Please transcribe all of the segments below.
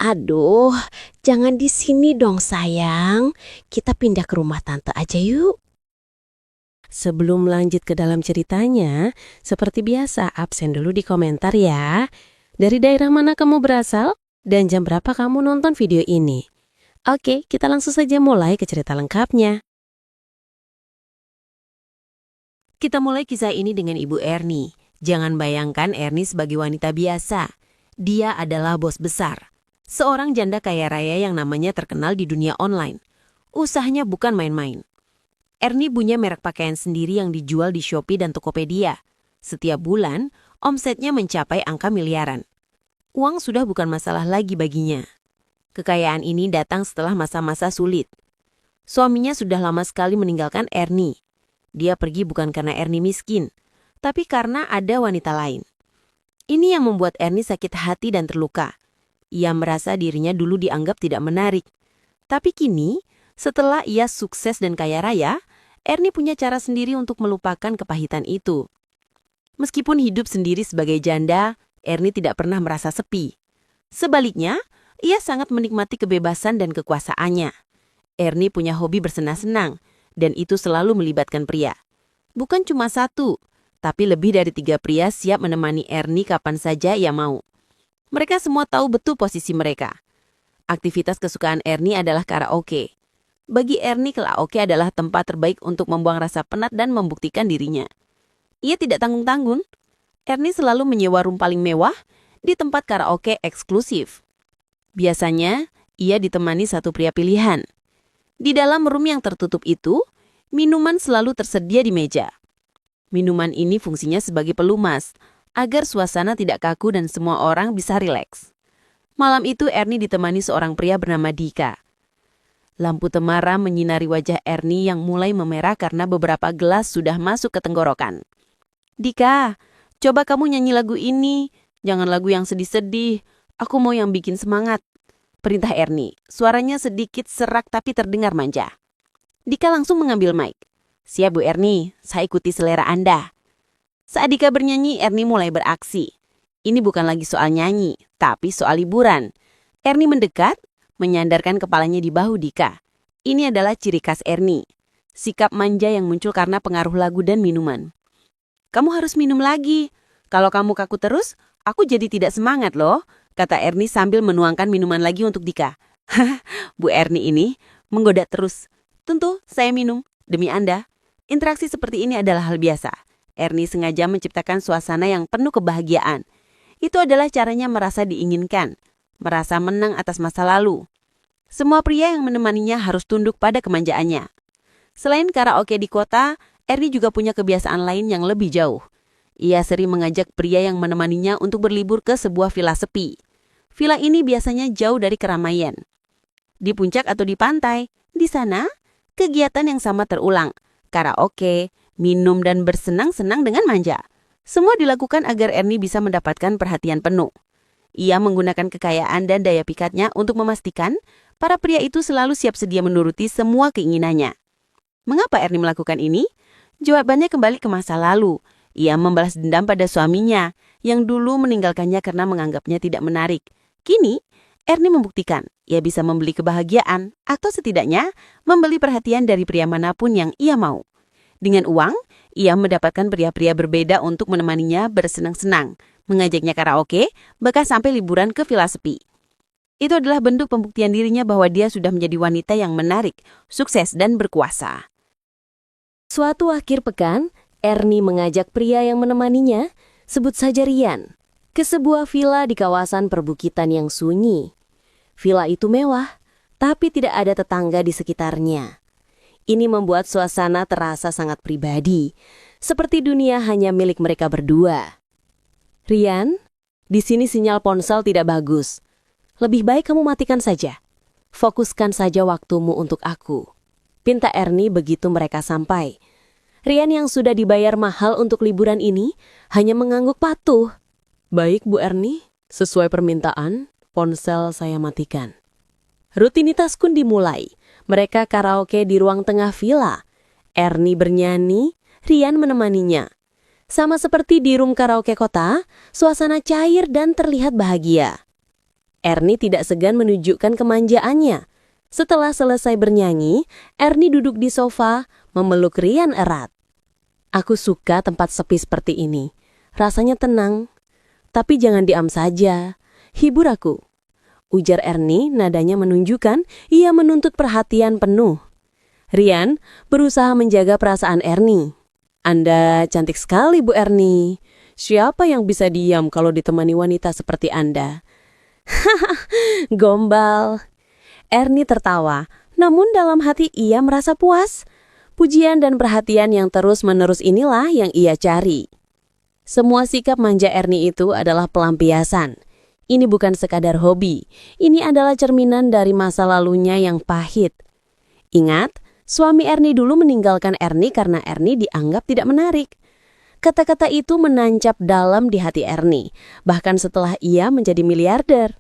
Aduh, jangan di sini dong sayang. Kita pindah ke rumah tante aja yuk. Sebelum lanjut ke dalam ceritanya, seperti biasa absen dulu di komentar ya. Dari daerah mana kamu berasal? Dan jam berapa kamu nonton video ini? Oke, kita langsung saja mulai ke cerita lengkapnya. Kita mulai kisah ini dengan Ibu Ernie. Jangan bayangkan Ernie sebagai wanita biasa. Dia adalah bos besar. Seorang janda kaya raya yang namanya terkenal di dunia online. Usahanya bukan main-main. Ernie punya merek pakaian sendiri yang dijual di Shopee dan Tokopedia. Setiap bulan, omsetnya mencapai angka miliaran. Uang sudah bukan masalah lagi baginya. Kekayaan ini datang setelah masa-masa sulit. Suaminya sudah lama sekali meninggalkan Ernie. Dia pergi bukan karena Ernie miskin, tapi karena ada wanita lain. Ini yang membuat Ernie sakit hati dan terluka. Ia merasa dirinya dulu dianggap tidak menarik. Tapi kini, setelah ia sukses dan kaya raya, Ernie punya cara sendiri untuk melupakan kepahitan itu. Meskipun hidup sendiri sebagai janda, Ernie tidak pernah merasa sepi. Sebaliknya, ia sangat menikmati kebebasan dan kekuasaannya. Ernie punya hobi bersenang-senang, dan itu selalu melibatkan pria. Bukan cuma satu, tapi lebih dari 3 pria siap menemani Ernie kapan saja ia mau. Mereka semua tahu betul posisi mereka. Aktivitas kesukaan Ernie adalah karaoke. Bagi Ernie, karaoke adalah tempat terbaik untuk membuang rasa penat dan membuktikan dirinya. Ia tidak tanggung-tanggung. Ernie selalu menyewa room paling mewah di tempat karaoke eksklusif. Biasanya, ia ditemani satu pria pilihan. Di dalam room yang tertutup itu, minuman selalu tersedia di meja. Minuman ini fungsinya sebagai pelumas, agar suasana tidak kaku dan semua orang bisa rileks. Malam itu Ernie ditemani seorang pria bernama Dika. Lampu temara menyinari wajah Ernie yang mulai memerah karena beberapa gelas sudah masuk ke tenggorokan. "Dika, coba kamu nyanyi lagu ini. Jangan lagu yang sedih-sedih. Aku mau yang bikin semangat," perintah Ernie. Suaranya sedikit serak tapi terdengar manja. Dika langsung mengambil mic. "Siap Bu Ernie, saya ikuti selera Anda." Saat Dika bernyanyi, Ernie mulai beraksi. Ini bukan lagi soal nyanyi, tapi soal liburan. Ernie mendekat, menyandarkan kepalanya di bahu Dika. Ini adalah ciri khas Ernie. Sikap manja yang muncul karena pengaruh lagu dan minuman. "Kamu harus minum lagi. Kalau kamu kaku terus, aku jadi tidak semangat loh," kata Ernie sambil menuangkan minuman lagi untuk Dika. Bu Ernie ini menggoda terus. "Tentu, saya minum. Demi Anda." Interaksi seperti ini adalah hal biasa. Ernie sengaja menciptakan suasana yang penuh kebahagiaan. Itu adalah caranya merasa diinginkan, merasa menang atas masa lalu. Semua pria yang menemaninya harus tunduk pada kemanjaannya. Selain karaoke di kota, Ernie juga punya kebiasaan lain yang lebih jauh. Ia sering mengajak pria yang menemaninya untuk berlibur ke sebuah villa sepi. Villa ini biasanya jauh dari keramaian. Di puncak atau di pantai, di sana, kegiatan yang sama terulang. Karaoke, minum dan bersenang-senang dengan manja. Semua dilakukan agar Ernie bisa mendapatkan perhatian penuh. Ia menggunakan kekayaan dan daya pikatnya untuk memastikan para pria itu selalu siap sedia menuruti semua keinginannya. Mengapa Ernie melakukan ini? Jawabannya kembali ke masa lalu. Ia membalas dendam pada suaminya yang dulu meninggalkannya karena menganggapnya tidak menarik. Kini, Ernie membuktikan ia bisa membeli kebahagiaan atau setidaknya membeli perhatian dari pria manapun yang ia mau. Dengan uang, ia mendapatkan pria-pria berbeda untuk menemaninya bersenang-senang, mengajaknya karaoke, bahkan sampai liburan ke villa sepi. Itu adalah bentuk pembuktian dirinya bahwa dia sudah menjadi wanita yang menarik, sukses, dan berkuasa. Suatu akhir pekan, Ernie mengajak pria yang menemaninya, sebut saja Rian, ke sebuah villa di kawasan perbukitan yang sunyi. Villa itu mewah, tapi tidak ada tetangga di sekitarnya. Ini membuat suasana terasa sangat pribadi, seperti dunia hanya milik mereka berdua. "Rian, di sini sinyal ponsel tidak bagus. Lebih baik kamu matikan saja. Fokuskan saja waktumu untuk aku," pinta Ernie begitu mereka sampai. Rian yang sudah dibayar mahal untuk liburan ini hanya mengangguk patuh. "Baik Bu Ernie, sesuai permintaan, ponsel saya matikan." Rutinitas pun dimulai. Mereka karaoke di ruang tengah villa. Ernie bernyanyi, Rian menemaninya. Sama seperti di room karaoke kota, suasana cair dan terlihat bahagia. Ernie tidak segan menunjukkan kemanjaannya. Setelah selesai bernyanyi, Ernie duduk di sofa, memeluk Ryan erat. Aku suka tempat sepi seperti ini. Rasanya tenang. Tapi jangan diam saja. Hibur aku. Ujar Ernie, nadanya menunjukkan ia menuntut perhatian penuh. Ryan berusaha menjaga perasaan Ernie. Anda cantik sekali, Bu Ernie. Siapa yang bisa diam kalau ditemani wanita seperti Anda? Gombal. Ernie tertawa, namun dalam hati ia merasa puas. Pujian dan perhatian yang terus-menerus inilah yang ia cari. Semua sikap manja Ernie itu adalah pelampiasan. Ini bukan sekadar hobi. Ini adalah cerminan dari masa lalunya yang pahit. Ingat, suami Ernie dulu meninggalkan Ernie karena Ernie dianggap tidak menarik. Kata-kata itu menancap dalam di hati Ernie, bahkan setelah ia menjadi miliarder.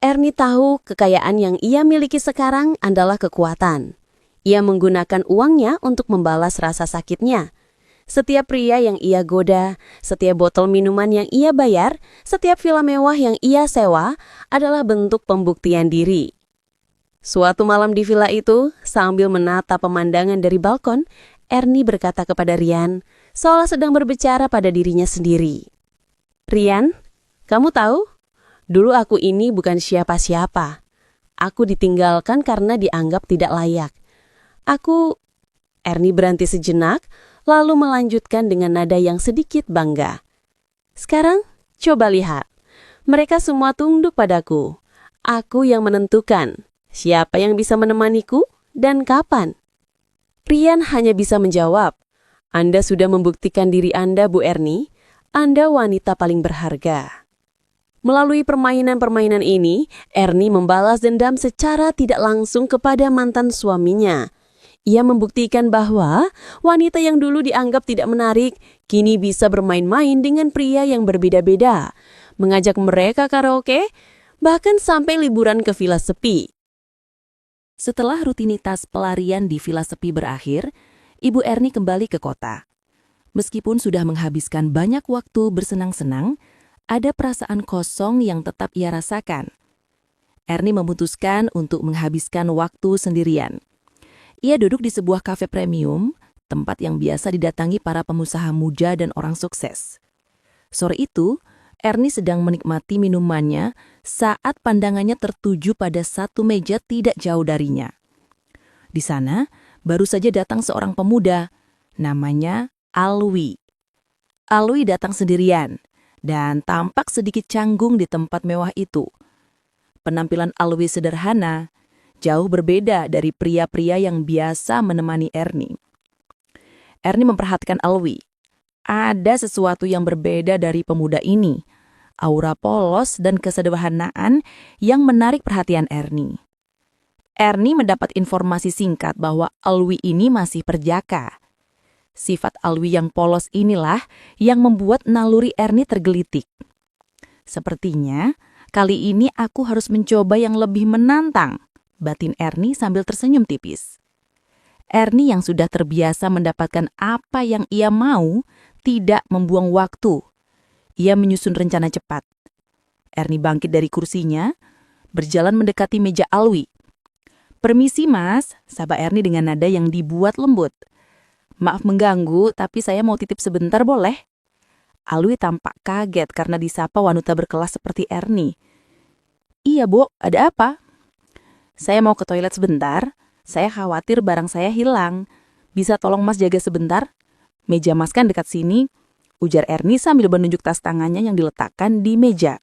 Ernie tahu kekayaan yang ia miliki sekarang adalah kekuatan. Ia menggunakan uangnya untuk membalas rasa sakitnya. Setiap pria yang ia goda, setiap botol minuman yang ia bayar, setiap villa mewah yang ia sewa adalah bentuk pembuktian diri. Suatu malam di villa itu, sambil menatap pemandangan dari balkon, Ernie berkata kepada Ryan, seolah sedang berbicara pada dirinya sendiri. Ryan, kamu tahu? Dulu aku ini bukan siapa-siapa. Aku ditinggalkan karena dianggap tidak layak. Ernie berhenti sejenak, lalu melanjutkan dengan nada yang sedikit bangga. Sekarang, coba lihat. Mereka semua tunduk padaku. Aku yang menentukan siapa yang bisa menemaniku dan kapan. Ryan hanya bisa menjawab, Anda sudah membuktikan diri Anda, Bu Ernie. Anda wanita paling berharga. Melalui permainan-permainan ini, Ernie membalas dendam secara tidak langsung kepada mantan suaminya. Ia membuktikan bahwa wanita yang dulu dianggap tidak menarik, kini bisa bermain-main dengan pria yang berbeda-beda, mengajak mereka karaoke, bahkan sampai liburan ke villa sepi. Setelah rutinitas pelarian di villa sepi berakhir, Ibu Ernie kembali ke kota. Meskipun sudah menghabiskan banyak waktu bersenang-senang, ada perasaan kosong yang tetap ia rasakan. Ernie memutuskan untuk menghabiskan waktu sendirian. Ia duduk di sebuah kafe premium, tempat yang biasa didatangi para pengusaha muda dan orang sukses. Sore itu, Ernie sedang menikmati minumannya saat pandangannya tertuju pada satu meja tidak jauh darinya. Di sana, baru saja datang seorang pemuda, namanya Alwi. Alwi datang sendirian dan tampak sedikit canggung di tempat mewah itu. Penampilan Alwi sederhana, jauh berbeda dari pria-pria yang biasa menemani Ernie. Ernie memperhatikan Alwi. Ada sesuatu yang berbeda dari pemuda ini, aura polos dan kesederhanaan yang menarik perhatian Ernie. Ernie mendapat informasi singkat bahwa Alwi ini masih perjaka. Sifat Alwi yang polos inilah yang membuat naluri Ernie tergelitik. Sepertinya, kali ini aku harus mencoba yang lebih menantang, batin Ernie sambil tersenyum tipis. Ernie yang sudah terbiasa mendapatkan apa yang ia mau, tidak membuang waktu. Ia menyusun rencana cepat. Ernie bangkit dari kursinya, berjalan mendekati meja Alwi. Permisi mas, sapa Ernie dengan nada yang dibuat lembut. Maaf mengganggu, tapi saya mau titip sebentar boleh? Alwi tampak kaget karena disapa wanita berkelas seperti Ernie. Iya Bu, ada apa? Saya mau ke toilet sebentar, saya khawatir barang saya hilang. Bisa tolong mas jaga sebentar? Meja mas kan dekat sini, ujar Ernie sambil menunjuk tas tangannya yang diletakkan di meja.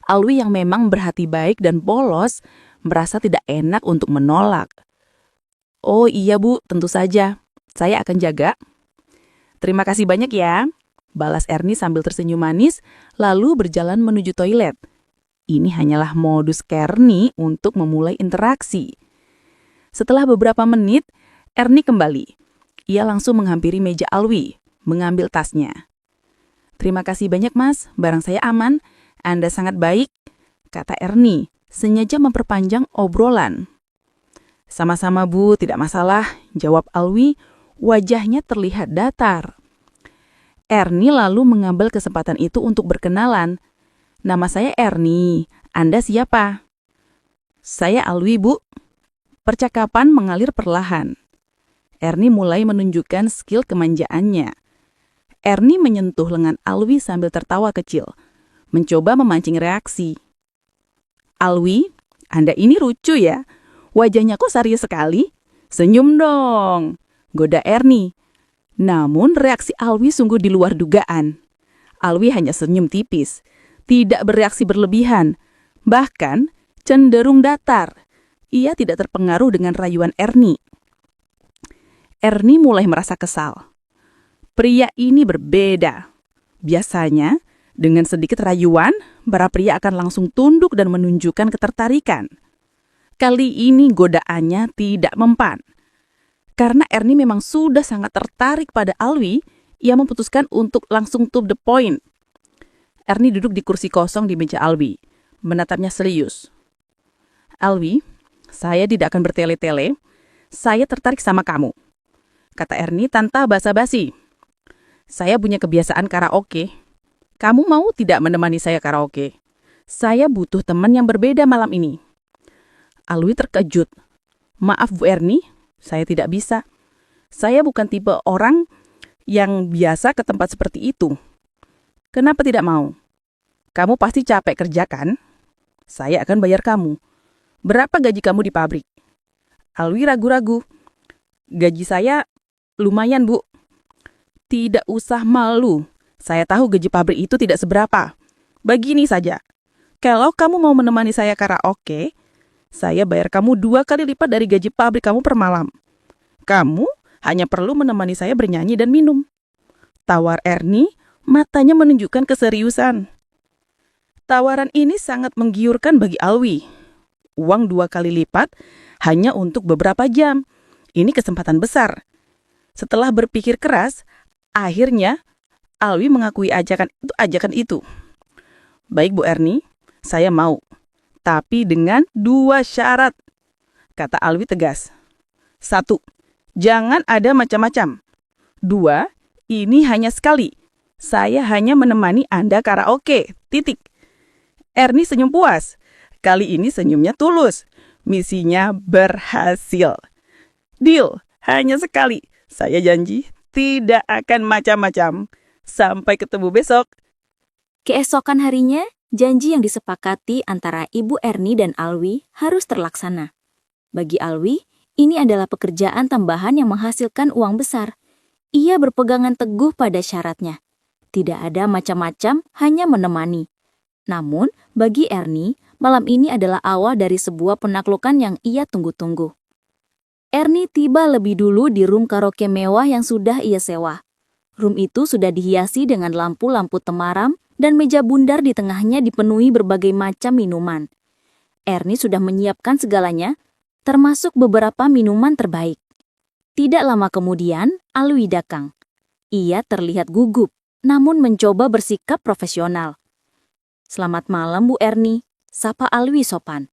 Alwi yang memang berhati baik dan polos, merasa tidak enak untuk menolak. Oh iya Bu, tentu saja. Saya akan jaga. Terima kasih banyak ya, balas Ernie sambil tersenyum manis, lalu berjalan menuju toilet. Ini hanyalah modus Ernie untuk memulai interaksi. Setelah beberapa menit, Ernie kembali. Ia langsung menghampiri meja Alwi, mengambil tasnya. Terima kasih banyak mas, barang saya aman. Anda sangat baik, kata Ernie, sengaja memperpanjang obrolan. Sama-sama Bu, tidak masalah, jawab Alwi, wajahnya terlihat datar. Ernie lalu mengambil kesempatan itu untuk berkenalan. Nama saya Ernie. Anda siapa? Saya Alwi, Bu. Percakapan mengalir perlahan. Ernie mulai menunjukkan skill kemanjaannya. Ernie menyentuh lengan Alwi sambil tertawa kecil, mencoba memancing reaksi. Alwi, Anda ini lucu ya. Wajahnya kok serius sekali? Senyum dong, goda Ernie. Namun reaksi Alwi sungguh di luar dugaan. Alwi hanya senyum tipis, tidak bereaksi berlebihan, bahkan cenderung datar. Ia tidak terpengaruh dengan rayuan Ernie. Ernie mulai merasa kesal. Pria ini berbeda. Biasanya, dengan sedikit rayuan, para pria akan langsung tunduk dan menunjukkan ketertarikan. Kali ini godaannya tidak mempan. Karena Ernie memang sudah sangat tertarik pada Alwi, ia memutuskan untuk langsung to the point. Ernie duduk di kursi kosong di meja Alwi, menatapnya serius. Alwi, saya tidak akan bertele-tele. Saya tertarik sama kamu, kata Ernie tanpa basa-basi. Saya punya kebiasaan karaoke. Kamu mau tidak menemani saya karaoke? Saya butuh teman yang berbeda malam ini. Alwi terkejut. Maaf Bu Ernie, saya tidak bisa. Saya bukan tipe orang yang biasa ke tempat seperti itu. Kenapa tidak mau? Kamu pasti capek kerja kan? Saya akan bayar kamu. Berapa gaji kamu di pabrik? Alwi ragu-ragu. Gaji saya lumayan, Bu. Tidak usah malu. Saya tahu gaji pabrik itu tidak seberapa. Begini saja. Kalau kamu mau menemani saya karaoke, saya bayar kamu 2 kali lipat dari gaji pabrik kamu per malam. Kamu hanya perlu menemani saya bernyanyi dan minum. Tawar Ernie, matanya menunjukkan keseriusan. Tawaran ini sangat menggiurkan bagi Alwi. Uang 2 kali lipat hanya untuk beberapa jam. Ini kesempatan besar. Setelah berpikir keras, akhirnya Alwi mengakui ajakan itu. Baik Bu Ernie, saya mau. Tapi dengan 2 syarat, kata Alwi tegas. 1, jangan ada macam-macam. 2, ini hanya sekali. Saya hanya menemani Anda karaoke. Titik. Ernie senyum puas. Kali ini senyumnya tulus. Misinya berhasil. Deal, hanya sekali. Saya janji tidak akan macam-macam. Sampai ketemu besok. Keesokan harinya, janji yang disepakati antara Ibu Ernie dan Alwi harus terlaksana. Bagi Alwi, ini adalah pekerjaan tambahan yang menghasilkan uang besar. Ia berpegangan teguh pada syaratnya. Tidak ada macam-macam, hanya menemani. Namun, bagi Ernie, malam ini adalah awal dari sebuah penaklukan yang ia tunggu-tunggu. Ernie tiba lebih dulu di room karaoke mewah yang sudah ia sewa. Room itu sudah dihiasi dengan lampu-lampu temaram dan meja bundar di tengahnya dipenuhi berbagai macam minuman. Ernie sudah menyiapkan segalanya, termasuk beberapa minuman terbaik. Tidak lama kemudian, Alwi datang. Ia terlihat gugup, namun mencoba bersikap profesional. Selamat malam Bu Ernie, sapa Alwi sopan.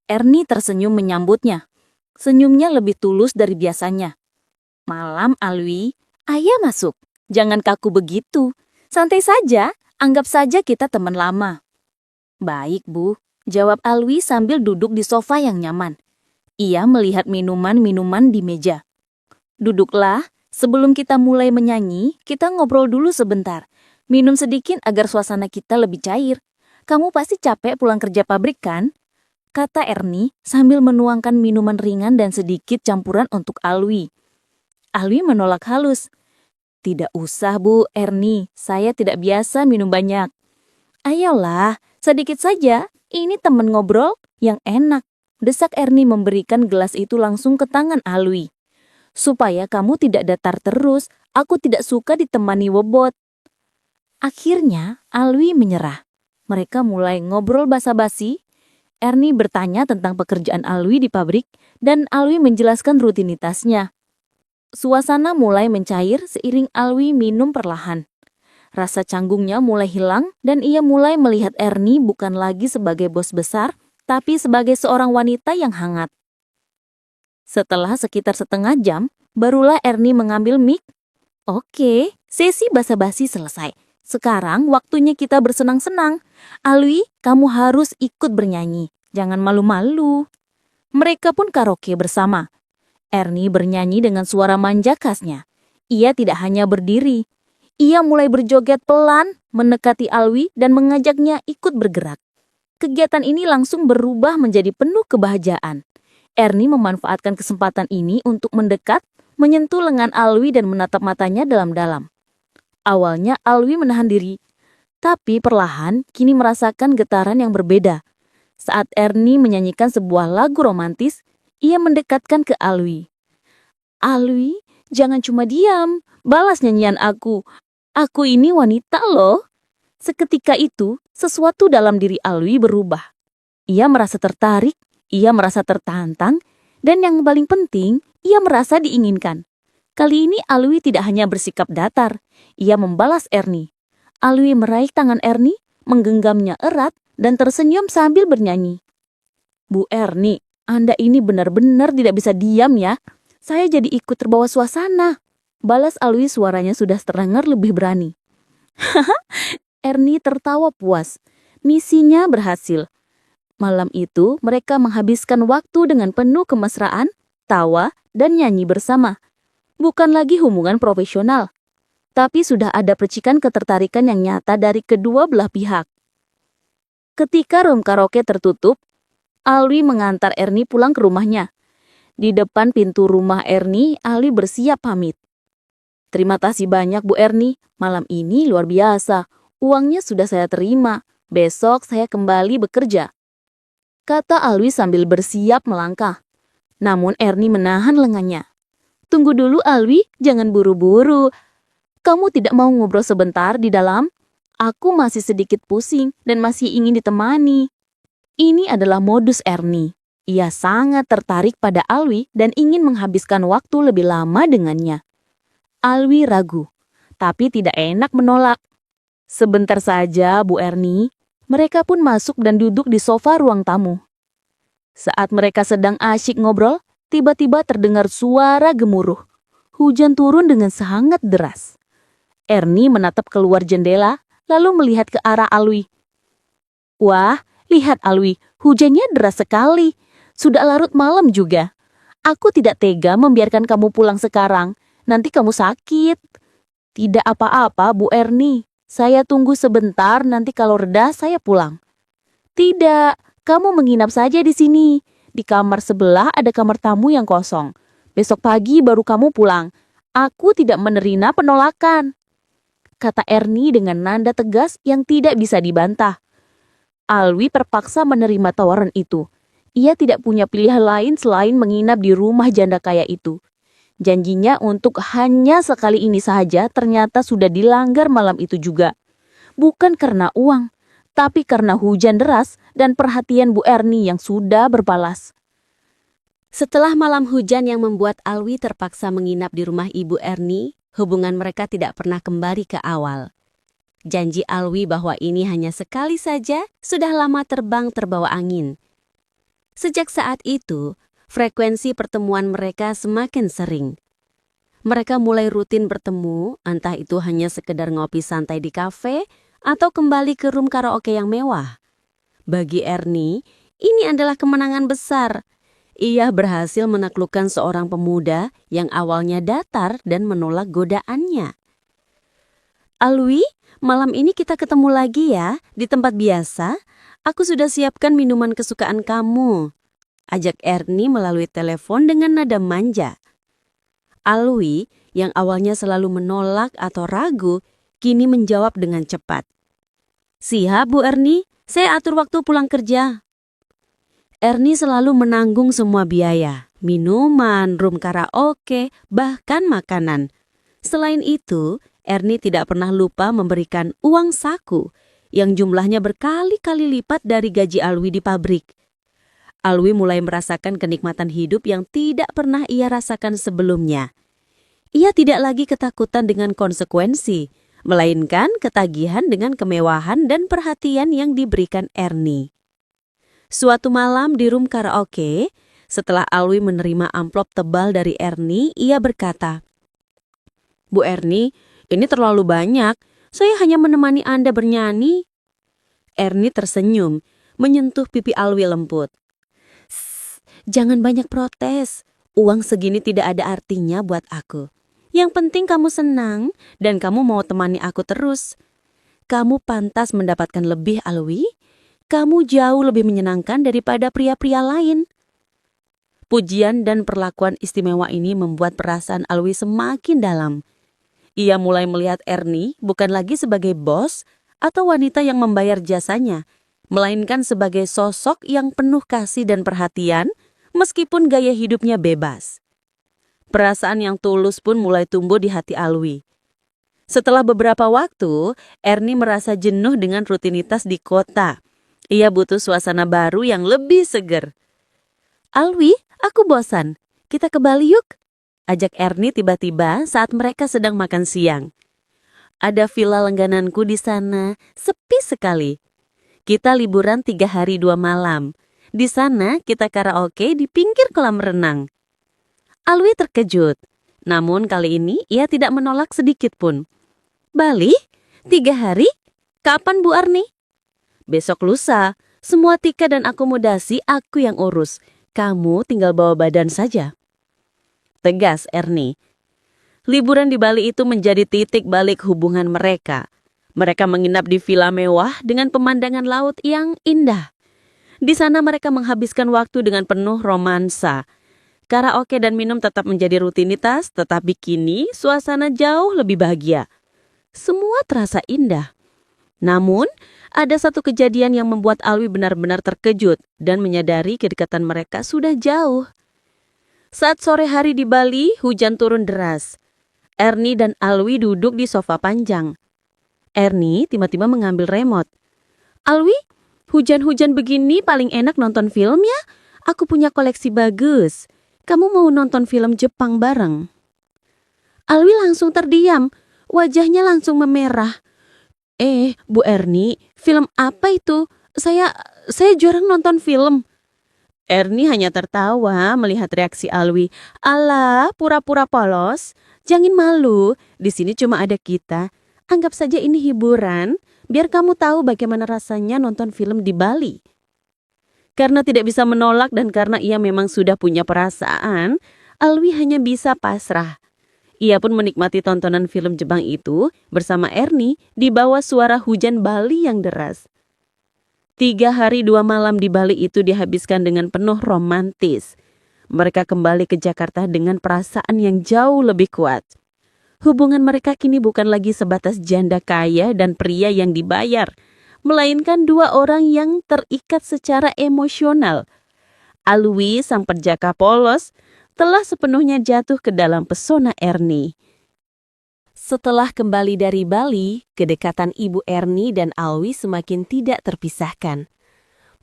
Ernie tersenyum menyambutnya. Senyumnya lebih tulus dari biasanya. Malam Alwi, ayo masuk. Jangan kaku begitu. Santai saja, anggap saja kita teman lama. Baik Bu, jawab Alwi sambil duduk di sofa yang nyaman. Ia melihat minuman-minuman di meja. Duduklah, sebelum kita mulai menyanyi, kita ngobrol dulu sebentar. Minum sedikit agar suasana kita lebih cair. Kamu pasti capek pulang kerja pabrik kan? Kata Ernie sambil menuangkan minuman ringan dan sedikit campuran untuk Alwi. Alwi menolak halus. Tidak usah Bu Ernie, saya tidak biasa minum banyak. Ayolah, sedikit saja, ini teman ngobrol yang enak. Desak Ernie memberikan gelas itu langsung ke tangan Alwi. Supaya kamu tidak datar terus, aku tidak suka ditemani bobot. Akhirnya, Alwi menyerah. Mereka mulai ngobrol basa-basi. Ernie bertanya tentang pekerjaan Alwi di pabrik, dan Alwi menjelaskan rutinitasnya. Suasana mulai mencair seiring Alwi minum perlahan. Rasa canggungnya mulai hilang dan ia mulai melihat Ernie bukan lagi sebagai bos besar, tapi sebagai seorang wanita yang hangat. Setelah sekitar setengah jam, barulah Ernie mengambil mic. Oke, sesi basa-basi selesai. Sekarang waktunya kita bersenang-senang. Alwi, kamu harus ikut bernyanyi. Jangan malu-malu. Mereka pun karaoke bersama. Ernie bernyanyi dengan suara manja khasnya. Ia tidak hanya berdiri. Ia mulai berjoget pelan, mendekati Alwi dan mengajaknya ikut bergerak. Kegiatan ini langsung berubah menjadi penuh kebahagiaan. Ernie memanfaatkan kesempatan ini untuk mendekat, menyentuh lengan Alwi dan menatap matanya dalam-dalam. Awalnya Alwi menahan diri, tapi perlahan kini merasakan getaran yang berbeda. Saat Ernie menyanyikan sebuah lagu romantis, ia mendekatkan ke Alwi. Alwi, jangan cuma diam, balas nyanyian aku. Aku ini wanita loh. Seketika itu, sesuatu dalam diri Alwi berubah. Ia merasa tertarik, ia merasa tertantang, dan yang paling penting, ia merasa diinginkan. Kali ini Alwi tidak hanya bersikap datar, ia membalas Ernie. Alwi meraih tangan Ernie, menggenggamnya erat, dan tersenyum sambil bernyanyi. Bu Ernie, Anda ini benar-benar tidak bisa diam ya. Saya jadi ikut terbawa suasana. Balas Alwi, suaranya sudah terdengar lebih berani. Haha, Ernie tertawa puas. Misinya berhasil. Malam itu mereka menghabiskan waktu dengan penuh kemesraan, tawa, dan nyanyi bersama. Bukan lagi hubungan profesional, tapi sudah ada percikan ketertarikan yang nyata dari kedua belah pihak. Ketika room karaoke tertutup, Alwi mengantar Ernie pulang ke rumahnya. Di depan pintu rumah Ernie, Alwi bersiap pamit. Terima kasih banyak Bu Ernie, malam ini luar biasa. Uangnya sudah saya terima, besok saya kembali bekerja. Kata Alwi sambil bersiap melangkah. Namun Ernie menahan lengannya. Tunggu dulu Alwi, jangan buru-buru. Kamu tidak mau ngobrol sebentar di dalam? Aku masih sedikit pusing dan masih ingin ditemani. Ini adalah modus Ernie. Ia sangat tertarik pada Alwi dan ingin menghabiskan waktu lebih lama dengannya. Alwi ragu, tapi tidak enak menolak. Sebentar saja, Bu Ernie. Mereka pun masuk dan duduk di sofa ruang tamu. Saat mereka sedang asyik ngobrol, tiba-tiba terdengar suara gemuruh. Hujan turun dengan sangat deras. Ernie menatap keluar jendela, lalu melihat ke arah Alwi. Wah, lihat Alwi, hujannya deras sekali. Sudah larut malam juga. Aku tidak tega membiarkan kamu pulang sekarang. Nanti kamu sakit. Tidak apa-apa, Bu Ernie. Saya tunggu sebentar, nanti kalau reda saya pulang. Tidak, kamu menginap saja di sini. Di kamar sebelah ada kamar tamu yang kosong. Besok pagi baru kamu pulang. Aku tidak menerima penolakan. Kata Ernie dengan nada tegas yang tidak bisa dibantah. Alwi terpaksa menerima tawaran itu. Ia tidak punya pilihan lain selain menginap di rumah janda kaya itu. Janjinya untuk hanya sekali ini saja ternyata sudah dilanggar malam itu juga. Bukan karena uang, tapi karena hujan deras dan perhatian Bu Ernie yang sudah berbalas. Setelah malam hujan yang membuat Alwi terpaksa menginap di rumah Ibu Ernie, hubungan mereka tidak pernah kembali ke awal. Janji Alwi bahwa ini hanya sekali saja sudah lama terbang terbawa angin. Sejak saat itu, frekuensi pertemuan mereka semakin sering. Mereka mulai rutin bertemu, entah itu hanya sekedar ngopi santai di kafe atau kembali ke room karaoke yang mewah. Bagi Ernie, ini adalah kemenangan besar. Ia berhasil menaklukkan seorang pemuda yang awalnya datar dan menolak godaannya. Alwi, malam ini kita ketemu lagi ya, di tempat biasa. Aku sudah siapkan minuman kesukaan kamu. Ajak Ernie melalui telepon dengan nada manja. Alwi, yang awalnya selalu menolak atau ragu, kini menjawab dengan cepat. Siap Bu Ernie, saya atur waktu pulang kerja. Ernie selalu menanggung semua biaya, minuman, room karaoke, bahkan makanan. Selain itu, Ernie tidak pernah lupa memberikan uang saku yang jumlahnya berkali-kali lipat dari gaji Alwi di pabrik. Alwi mulai merasakan kenikmatan hidup yang tidak pernah ia rasakan sebelumnya. Ia tidak lagi ketakutan dengan konsekuensi, melainkan ketagihan dengan kemewahan dan perhatian yang diberikan Ernie. Suatu malam di room karaoke, setelah Alwi menerima amplop tebal dari Ernie, ia berkata, Bu Ernie, ini terlalu banyak. Saya hanya menemani Anda bernyanyi. Ernie tersenyum, menyentuh pipi Alwi lembut. Jangan banyak protes. Uang segini tidak ada artinya buat aku. Yang penting kamu senang dan kamu mau temani aku terus. Kamu pantas mendapatkan lebih, Alwi. Kamu jauh lebih menyenangkan daripada pria-pria lain. Pujian dan perlakuan istimewa ini membuat perasaan Alwi semakin dalam. Ia mulai melihat Ernie bukan lagi sebagai bos atau wanita yang membayar jasanya, melainkan sebagai sosok yang penuh kasih dan perhatian meskipun gaya hidupnya bebas. Perasaan yang tulus pun mulai tumbuh di hati Alwi. Setelah beberapa waktu, Ernie merasa jenuh dengan rutinitas di kota. Ia butuh suasana baru yang lebih seger. Alwi, aku bosan. Kita ke Bali yuk. Ajak Ernie tiba-tiba saat mereka sedang makan siang. Ada villa langgananku di sana, sepi sekali. Kita liburan 3 hari 2 malam. Di sana kita karaoke di pinggir kolam renang. Alwi terkejut, namun kali ini ia tidak menolak sedikit pun. Bali? 3 hari? Kapan Bu Arni? Besok lusa, semua tiket dan akomodasi aku yang urus. Kamu tinggal bawa badan saja. Tegas Ernie. Liburan di Bali itu menjadi titik balik hubungan mereka. Mereka menginap di villa mewah dengan pemandangan laut yang indah. Di sana mereka menghabiskan waktu dengan penuh romansa. Karaoke dan minum tetap menjadi rutinitas, tetapi kini suasana jauh lebih bahagia. Semua terasa indah. Namun, ada satu kejadian yang membuat Alwi benar-benar terkejut dan menyadari kedekatan mereka sudah jauh. Saat sore hari di Bali, hujan turun deras. Ernie dan Alwi duduk di sofa panjang. Ernie tiba-tiba mengambil remote. Alwi, hujan-hujan begini paling enak nonton film ya? Aku punya koleksi bagus. Kamu mau nonton film Jepang bareng? Alwi langsung terdiam. Wajahnya langsung memerah. Bu Ernie, film apa itu? Saya jarang nonton film. Ernie hanya tertawa melihat reaksi Alwi. Alah, pura-pura polos. Jangan malu, di sini cuma ada kita. Anggap saja ini hiburan, biar kamu tahu bagaimana rasanya nonton film di Bali. Karena tidak bisa menolak dan karena ia memang sudah punya perasaan, Alwi hanya bisa pasrah. Ia pun menikmati tontonan film Jepang itu bersama Ernie di bawah suara hujan Bali yang deras. 3 hari 2 malam di Bali itu dihabiskan dengan penuh romantis. Mereka kembali ke Jakarta dengan perasaan yang jauh lebih kuat. Hubungan mereka kini bukan lagi sebatas janda kaya dan pria yang dibayar, melainkan 2 orang yang terikat secara emosional. Alwi, sang perjaka polos, telah sepenuhnya jatuh ke dalam pesona Ernie. Setelah kembali dari Bali, kedekatan Ibu Ernie dan Alwi semakin tidak terpisahkan.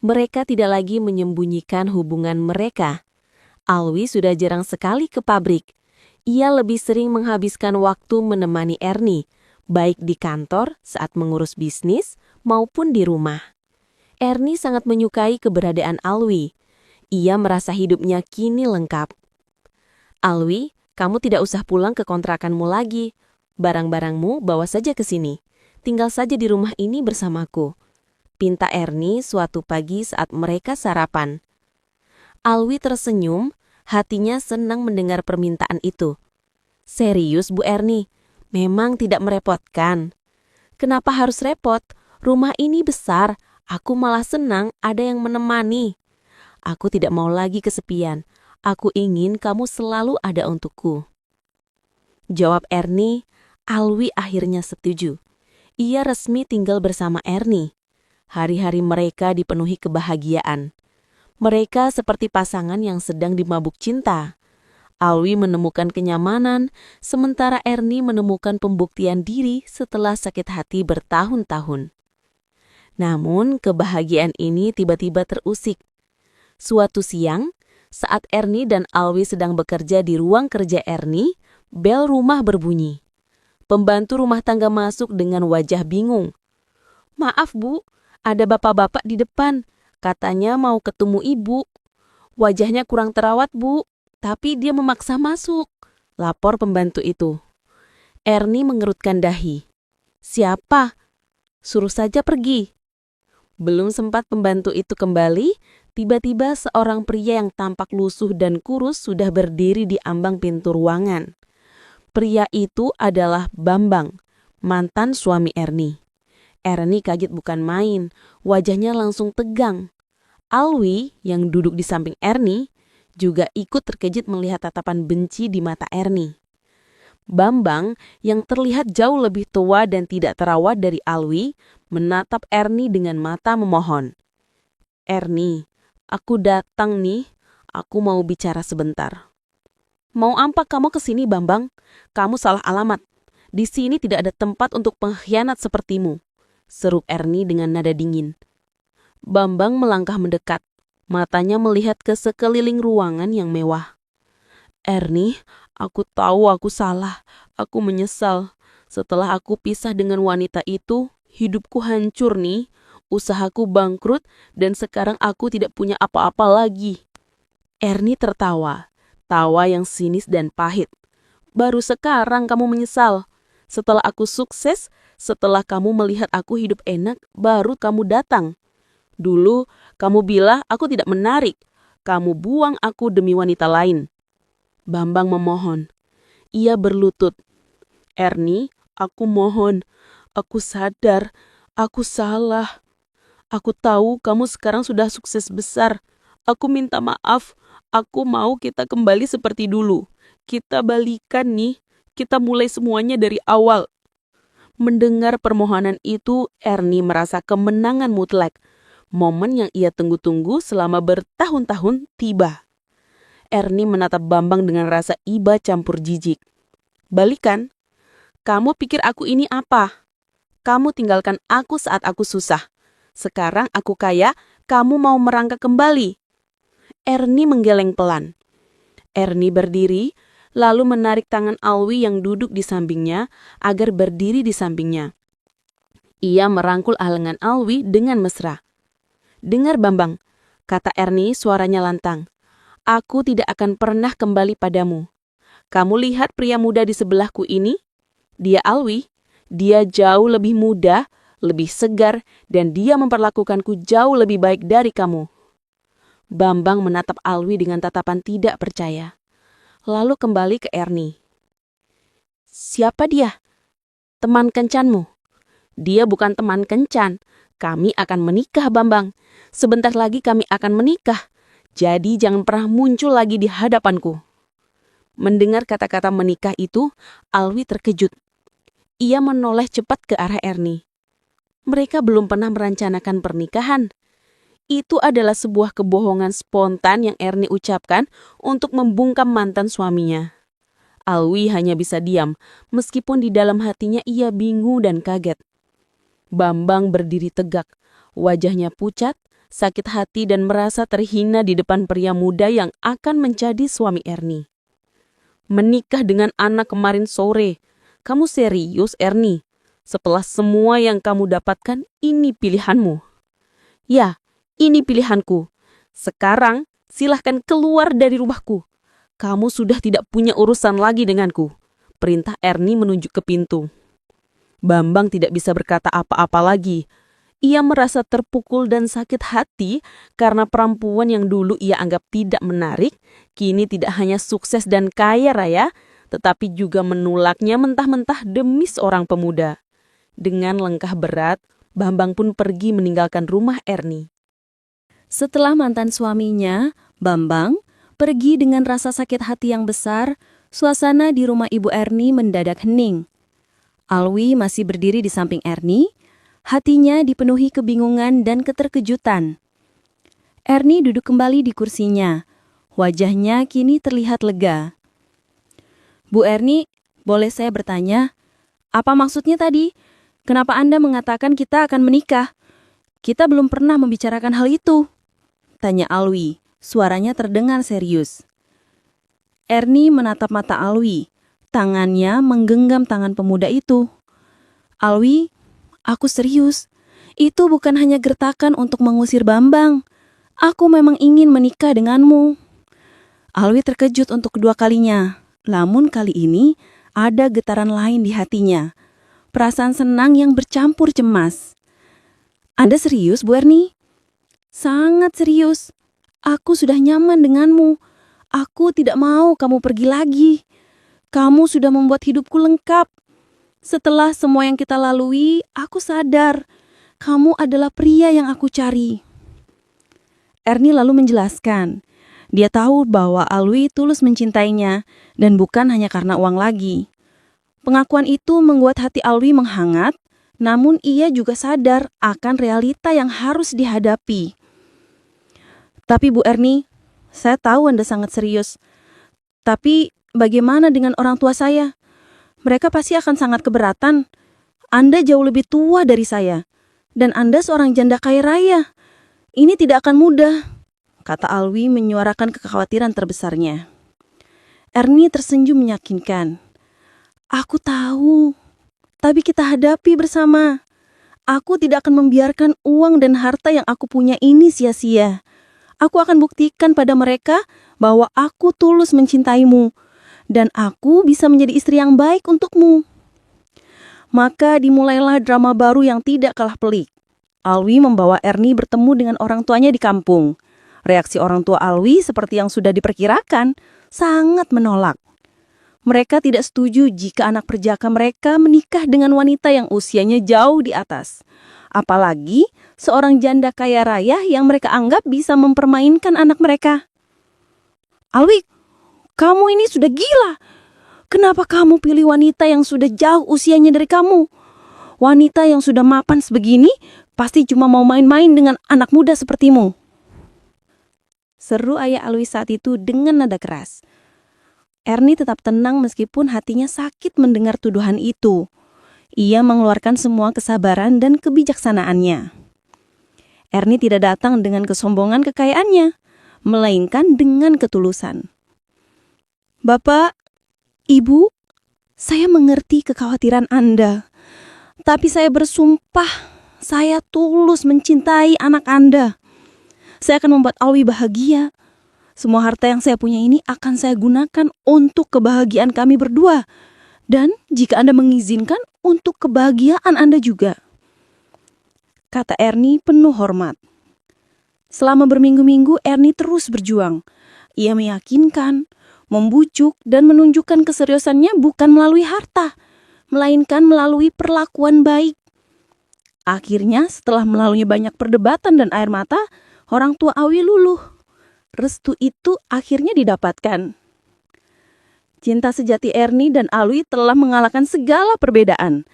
Mereka tidak lagi menyembunyikan hubungan mereka. Alwi sudah jarang sekali ke pabrik. Ia lebih sering menghabiskan waktu menemani Ernie, baik di kantor saat mengurus bisnis maupun di rumah. Ernie sangat menyukai keberadaan Alwi. Ia merasa hidupnya kini lengkap. Alwi, kamu tidak usah pulang ke kontrakanmu lagi. Barang-barangmu bawa saja ke sini. Tinggal saja di rumah ini bersamaku. Pinta Ernie suatu pagi saat mereka sarapan. Alwi tersenyum, hatinya senang mendengar permintaan itu. Serius Bu Ernie, memang tidak merepotkan. Kenapa harus repot? Rumah ini besar, aku malah senang ada yang menemani. Aku tidak mau lagi kesepian, aku ingin kamu selalu ada untukku. Jawab Ernie. Alwi akhirnya setuju. Ia resmi tinggal bersama Ernie. Hari-hari mereka dipenuhi kebahagiaan. Mereka seperti pasangan yang sedang dimabuk cinta. Alwi menemukan kenyamanan, sementara Ernie menemukan pembuktian diri setelah sakit hati bertahun-tahun. Namun, kebahagiaan ini tiba-tiba terusik. Suatu siang, saat Ernie dan Alwi sedang bekerja di ruang kerja Ernie, bel rumah berbunyi. Pembantu rumah tangga masuk dengan wajah bingung. Maaf Bu, ada bapak-bapak di depan. Katanya mau ketemu ibu. Wajahnya kurang terawat Bu, tapi dia memaksa masuk. Lapor pembantu itu. Ernie mengerutkan dahi. Siapa? Suruh saja pergi. Belum sempat pembantu itu kembali, tiba-tiba seorang pria yang tampak lusuh dan kurus sudah berdiri di ambang pintu ruangan. Pria itu adalah Bambang, mantan suami Erni. Erni kaget bukan main, wajahnya langsung tegang. Alwi yang duduk di samping Erni juga ikut terkejut melihat tatapan benci di mata Erni. Bambang yang terlihat jauh lebih tua dan tidak terawat dari Alwi menatap Erni dengan mata memohon. Erni, aku datang nih, aku mau bicara sebentar. Mau apa kamu kesini, Bambang? Kamu salah alamat. Di sini tidak ada tempat untuk pengkhianat sepertimu, seru Erni dengan nada dingin. Bambang melangkah mendekat, matanya melihat ke sekeliling ruangan yang mewah. Erni, aku tahu aku salah, aku menyesal. Setelah aku pisah dengan wanita itu, hidupku hancur nih, usahaku bangkrut dan sekarang aku tidak punya apa-apa lagi. Erni tertawa, tawa yang sinis dan pahit. Baru sekarang kamu menyesal. Setelah aku sukses, setelah kamu melihat aku hidup enak, baru kamu datang. Dulu kamu bilang aku tidak menarik, kamu buang aku demi wanita lain. Bambang memohon. Ia berlutut. Erni, aku mohon. Aku sadar, aku salah. Aku tahu kamu sekarang sudah sukses besar. Aku minta maaf. Aku mau kita kembali seperti dulu. Kita balikan nih. Kita mulai semuanya dari awal. Mendengar permohonan itu, Erni merasa kemenangan mutlak. Momen yang ia tunggu-tunggu selama bertahun-tahun tiba. Erni menatap Bambang dengan rasa iba campur jijik. Balikan? Kamu pikir aku ini apa? Kamu tinggalkan aku saat aku susah. Sekarang aku kaya, kamu mau merangkak kembali. Erni menggeleng pelan. Erni berdiri, lalu menarik tangan Alwi yang duduk di sampingnya agar berdiri di sampingnya. Ia merangkul lengan Alwi dengan mesra. Dengar Bambang, kata Erni suaranya lantang. Aku tidak akan pernah kembali padamu. Kamu lihat pria muda di sebelahku ini? Dia Alwi. Dia jauh lebih muda, lebih segar, dan dia memperlakukanku jauh lebih baik dari kamu. Bambang menatap Alwi dengan tatapan tidak percaya. Lalu kembali ke Erni. Siapa dia? Teman kencanmu? Dia bukan teman kencan. Kami akan menikah, Bambang. Sebentar lagi kami akan menikah. Jadi jangan pernah muncul lagi di hadapanku. Mendengar kata-kata menikah itu, Alwi terkejut. Ia menoleh cepat ke arah Erni. Mereka belum pernah merencanakan pernikahan. Itu adalah sebuah kebohongan spontan yang Erni ucapkan untuk membungkam mantan suaminya. Alwi hanya bisa diam, meskipun di dalam hatinya ia bingung dan kaget. Bambang berdiri tegak, wajahnya pucat, sakit hati dan merasa terhina di depan pria muda yang akan menjadi suami Erni. Menikah dengan anak kemarin sore. Kamu serius, Erni? Setelah semua yang kamu dapatkan, ini pilihanmu. Ya, ini pilihanku. Sekarang, silahkan keluar dari rumahku. Kamu sudah tidak punya urusan lagi denganku. Perintah Erni menunjuk ke pintu. Bambang tidak bisa berkata apa-apa lagi. Ia merasa terpukul dan sakit hati karena perempuan yang dulu ia anggap tidak menarik, kini tidak hanya sukses dan kaya raya, tetapi juga menolaknya mentah-mentah demi seorang pemuda. Dengan langkah berat, Bambang pun pergi meninggalkan rumah Erni. Setelah mantan suaminya, Bambang pergi dengan rasa sakit hati yang besar, suasana di rumah Ibu Erni mendadak hening. Alwi masih berdiri di samping Erni, hatinya dipenuhi kebingungan dan keterkejutan. Erni duduk kembali di kursinya. Wajahnya kini terlihat lega. Bu Erni, boleh saya bertanya? Apa maksudnya tadi? Kenapa Anda mengatakan kita akan menikah? Kita belum pernah membicarakan hal itu. Tanya Alwi, suaranya terdengar serius. Erni menatap mata Alwi. Tangannya menggenggam tangan pemuda itu. Alwi, aku serius. Itu bukan hanya gertakan untuk mengusir Bambang. Aku memang ingin menikah denganmu. Alwi terkejut untuk kedua kalinya. Namun kali ini ada getaran lain di hatinya. perasaan senang yang bercampur cemas. Anda serius, Bu Erni? Sangat serius. Aku sudah nyaman denganmu. Aku tidak mau kamu pergi lagi. Kamu sudah membuat hidupku lengkap. Setelah semua yang kita lalui, aku sadar kamu adalah pria yang aku cari. Erni lalu menjelaskan. Dia tahu bahwa Alwi tulus mencintainya dan bukan hanya karena uang lagi. Pengakuan itu membuat hati Alwi menghangat, namun ia juga sadar akan realita yang harus dihadapi. Tapi Bu Erni, saya tahu Anda sangat serius. Tapi bagaimana dengan orang tua saya? Mereka pasti akan sangat keberatan. Anda jauh lebih tua dari saya. Dan Anda seorang janda kaya raya. Ini tidak akan mudah, kata Alwi menyuarakan kekhawatiran terbesarnya. Erni tersenyum meyakinkan. Aku tahu, tapi kita hadapi bersama. Aku tidak akan membiarkan uang dan harta yang aku punya ini sia-sia. Aku akan buktikan pada mereka bahwa aku tulus mencintaimu. Dan aku bisa menjadi istri yang baik untukmu. Maka dimulailah drama baru yang tidak kalah pelik. Alwi membawa Erni bertemu dengan orang tuanya di kampung. Reaksi orang tua Alwi seperti yang sudah diperkirakan, sangat menolak. Mereka tidak setuju jika anak perjaka mereka menikah dengan wanita yang usianya jauh di atas. Apalagi seorang janda kaya raya yang mereka anggap bisa mempermainkan anak mereka. Alwi, kamu ini sudah gila. Kenapa kamu pilih wanita yang sudah jauh usianya dari kamu? Wanita yang sudah mapan sebegini pasti cuma mau main-main dengan anak muda sepertimu. Seru ayah Alwi saat itu dengan nada keras. Erni tetap tenang meskipun hatinya sakit mendengar tuduhan itu. Ia mengeluarkan semua kesabaran dan kebijaksanaannya. Erni tidak datang dengan kesombongan kekayaannya, melainkan dengan ketulusan. Bapak, Ibu, saya mengerti kekhawatiran Anda. Tapi saya bersumpah, saya tulus mencintai anak Anda. Saya akan membuat Alwi bahagia. Semua harta yang saya punya ini akan saya gunakan untuk kebahagiaan kami berdua. Dan jika Anda mengizinkan, untuk kebahagiaan Anda juga. Kata Erni penuh hormat. Selama berminggu-minggu Erni terus berjuang. Ia meyakinkan, membujuk, dan menunjukkan keseriusannya bukan melalui harta, melainkan melalui perlakuan baik. Akhirnya setelah melalui banyak perdebatan dan air mata, orang tua Alwi luluh. Restu itu akhirnya didapatkan. Cinta sejati Erni dan Alwi telah mengalahkan segala perbedaan,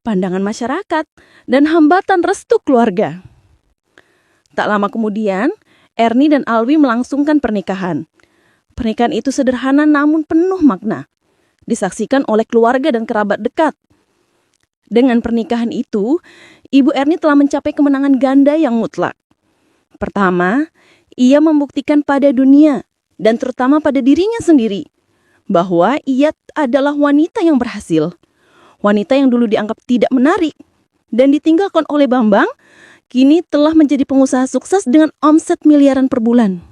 pandangan masyarakat, dan hambatan restu keluarga. Tak lama kemudian, Erni dan Alwi melangsungkan pernikahan. Pernikahan itu sederhana namun penuh makna, disaksikan oleh keluarga dan kerabat dekat. Dengan pernikahan itu, Ibu Erni telah mencapai kemenangan ganda yang mutlak. Pertama, ia membuktikan pada dunia dan terutama pada dirinya sendiri bahwa ia adalah wanita yang berhasil. Wanita yang dulu dianggap tidak menarik dan ditinggalkan oleh Bambang, kini telah menjadi pengusaha sukses dengan omset miliaran per bulan.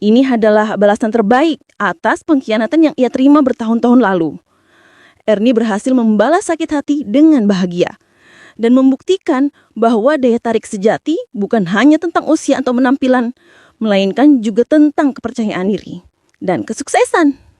Ini adalah balasan terbaik atas pengkhianatan yang ia terima bertahun-tahun lalu. Erni berhasil membalas sakit hati dengan bahagia dan membuktikan bahwa daya tarik sejati bukan hanya tentang usia atau penampilan, melainkan juga tentang kepercayaan diri dan kesuksesan.